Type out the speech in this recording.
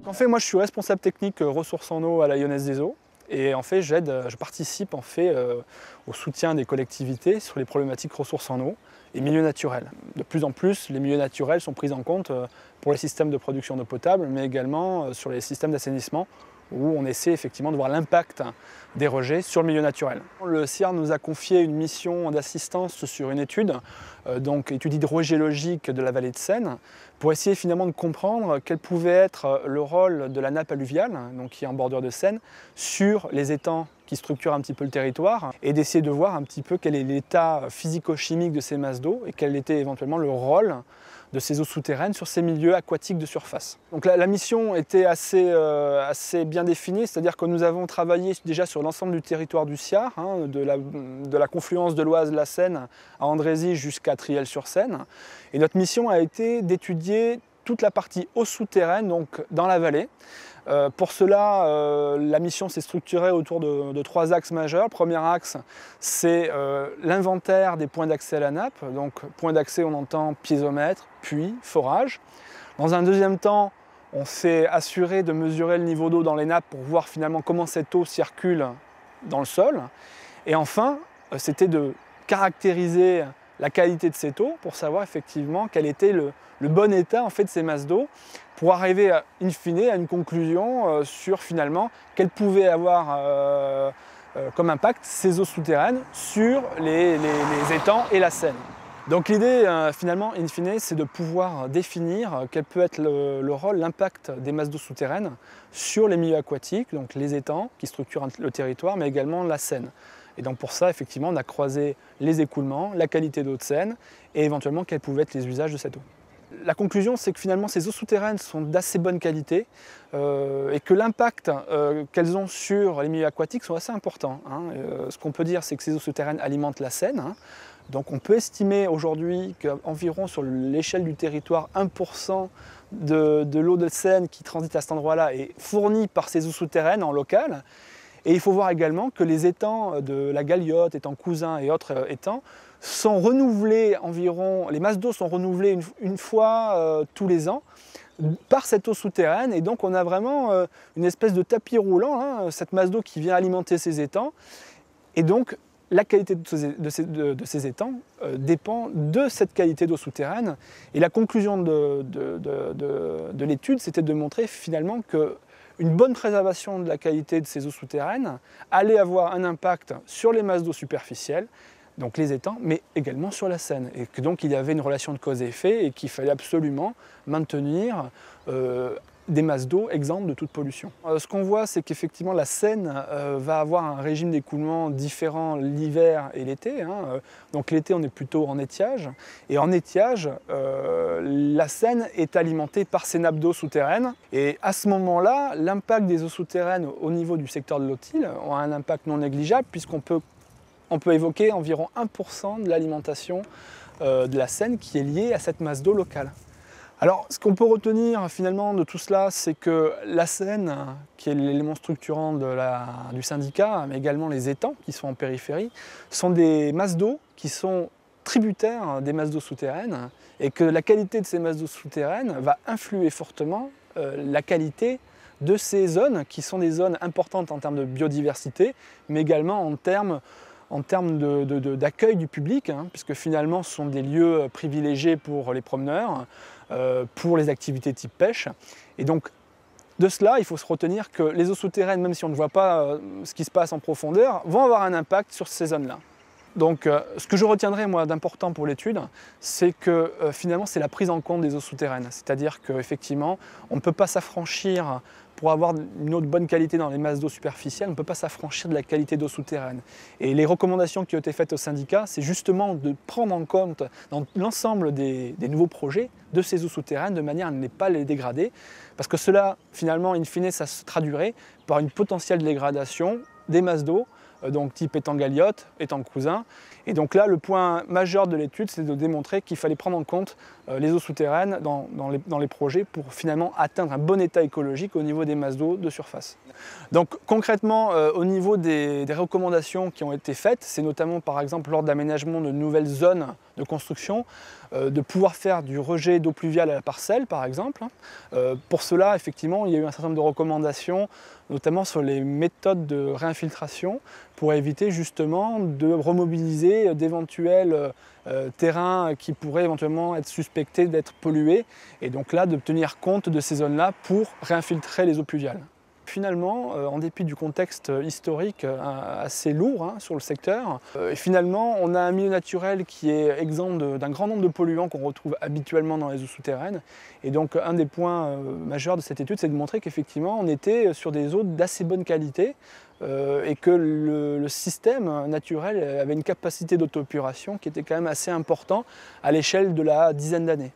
En fait, moi je suis responsable technique ressources en eau à la Lyonnaise des Eaux. Et en fait, je participe au soutien des collectivités sur les problématiques ressources en eau et milieux naturels. De plus en plus, les milieux naturels sont pris en compte pour les systèmes de production d'eau potable, mais également sur les systèmes d'assainissement, où on essaie effectivement de voir l'impact des rejets sur le milieu naturel. Le CIAR nous a confié une mission d'assistance sur une étude, étude hydrogéologique de la vallée de Seine, pour essayer finalement de comprendre quel pouvait être le rôle de la nappe alluviale, qui est en bordure de Seine, sur les étangs qui structurent un petit peu le territoire, et d'essayer de voir un petit peu quel est l'état physico-chimique de ces masses d'eau et quel était éventuellement le rôle de ces eaux souterraines sur ces milieux aquatiques de surface. Donc la mission était assez bien définie, c'est-à-dire que nous avons travaillé déjà sur l'ensemble du territoire du CIAR, de la confluence de l'Oise, la Seine à Andrézy jusqu'à Triel-sur-Seine. Et notre mission a été d'étudier toute la partie eau souterraine, donc dans la vallée. Pour cela, la mission s'est structurée autour de 3 axes majeurs. Le premier axe, c'est l'inventaire des points d'accès à la nappe. Donc, point d'accès, on entend piézomètre, puits, forage. Dans un deuxième temps, on s'est assuré de mesurer le niveau d'eau dans les nappes pour voir finalement comment cette eau circule dans le sol. Et enfin, c'était de caractériser la qualité de cette eau pour savoir effectivement quel était le bon état en fait, de ces masses d'eau, pour arriver in fine à une conclusion sur finalement quel pouvait avoir comme impact ces eaux souterraines sur les étangs et la Seine. Donc l'idée finalement in fine, c'est de pouvoir définir quel peut être le rôle, l'impact des masses d'eau souterraines sur les milieux aquatiques, donc les étangs qui structurent le territoire, mais également la Seine. Et donc pour ça, effectivement, on a croisé les écoulements, la qualité d'eau de Seine et éventuellement quels pouvaient être les usages de cette eau. La conclusion, c'est que finalement ces eaux souterraines sont d'assez bonne qualité et que l'impact qu'elles ont sur les milieux aquatiques sont assez importants. Ce qu'on peut dire, c'est que ces eaux souterraines alimentent la Seine. Donc on peut estimer aujourd'hui qu'environ sur l'échelle du territoire, 1% de l'eau de Seine qui transite à cet endroit-là est fournie par ces eaux souterraines en local. Et il faut voir également que les étangs de la Galiote, étangs Cousin et autres étangs sont renouvelés environ, les masses d'eau sont renouvelées une fois tous les ans par cette eau souterraine. Et donc on a vraiment une espèce de tapis roulant, cette masse d'eau qui vient alimenter ces étangs. Et donc la qualité de ces étangs dépend de cette qualité d'eau souterraine. Et la conclusion de l'étude, c'était de montrer finalement que une bonne préservation de la qualité de ces eaux souterraines allait avoir un impact sur les masses d'eau superficielles, donc les étangs, mais également sur la Seine. Et que donc il y avait une relation de cause et effet et qu'il fallait absolument maintenir des masses d'eau exemptes de toute pollution. Ce qu'on voit, c'est qu'effectivement la Seine va avoir un régime d'écoulement différent l'hiver et l'été. Donc l'été, on est plutôt en étiage. Et en étiage, la Seine est alimentée par ces nappes d'eau souterraines. Et à ce moment-là, l'impact des eaux souterraines au niveau du secteur de l'Authil a un impact non négligeable, puisqu'on peut évoquer environ 1% de l'alimentation de la Seine qui est liée à cette masse d'eau locale. Alors, ce qu'on peut retenir finalement de tout cela, c'est que la Seine, qui est l'élément structurant du syndicat, mais également les étangs qui sont en périphérie, sont des masses d'eau qui sont tributaires des masses d'eau souterraines et que la qualité de ces masses d'eau souterraines va influer fortement la qualité de ces zones qui sont des zones importantes en termes de biodiversité, mais également en termes d'accueil du public, puisque finalement ce sont des lieux privilégiés pour les promeneurs, pour les activités type pêche. Et donc de cela, il faut se retenir que les eaux souterraines, même si on ne voit pas ce qui se passe en profondeur, vont avoir un impact sur ces zones-là. Donc ce que je retiendrai moi d'important pour l'étude, c'est que finalement c'est la prise en compte des eaux souterraines. C'est-à-dire qu'effectivement, on ne peut pas s'affranchir, pour avoir une eau de bonne qualité dans les masses d'eau superficielles, on ne peut pas s'affranchir de la qualité d'eau souterraine. Et les recommandations qui ont été faites au syndicat, c'est justement de prendre en compte dans l'ensemble des nouveaux projets de ces eaux souterraines de manière à ne pas les dégrader, parce que cela, finalement, in fine, ça se traduirait par une potentielle dégradation des masses d'eau, donc type étang Galiote, étang Cousin, Et donc là, le point majeur de l'étude, c'est de démontrer qu'il fallait prendre en compte les eaux souterraines dans les projets pour finalement atteindre un bon état écologique au niveau des masses d'eau de surface. Donc concrètement, au niveau des recommandations qui ont été faites, c'est notamment par exemple lors de l'aménagement de nouvelles zones de construction, de pouvoir faire du rejet d'eau pluviale à la parcelle par exemple. Pour cela, effectivement, il y a eu un certain nombre de recommandations, notamment sur les méthodes de réinfiltration, pour éviter justement de remobiliser d'éventuels terrains qui pourraient éventuellement être suspectés d'être pollués, et donc là de tenir compte de ces zones-là pour réinfiltrer les eaux pluviales. Finalement, en dépit du contexte historique assez lourd sur le secteur, finalement on a un milieu naturel qui est exempt d'un grand nombre de polluants qu'on retrouve habituellement dans les eaux souterraines. Et donc un des points majeurs de cette étude, c'est de montrer qu'effectivement on était sur des eaux d'assez bonne qualité et que le système naturel avait une capacité d'auto-épuration qui était quand même assez important à l'échelle de la dizaine d'années.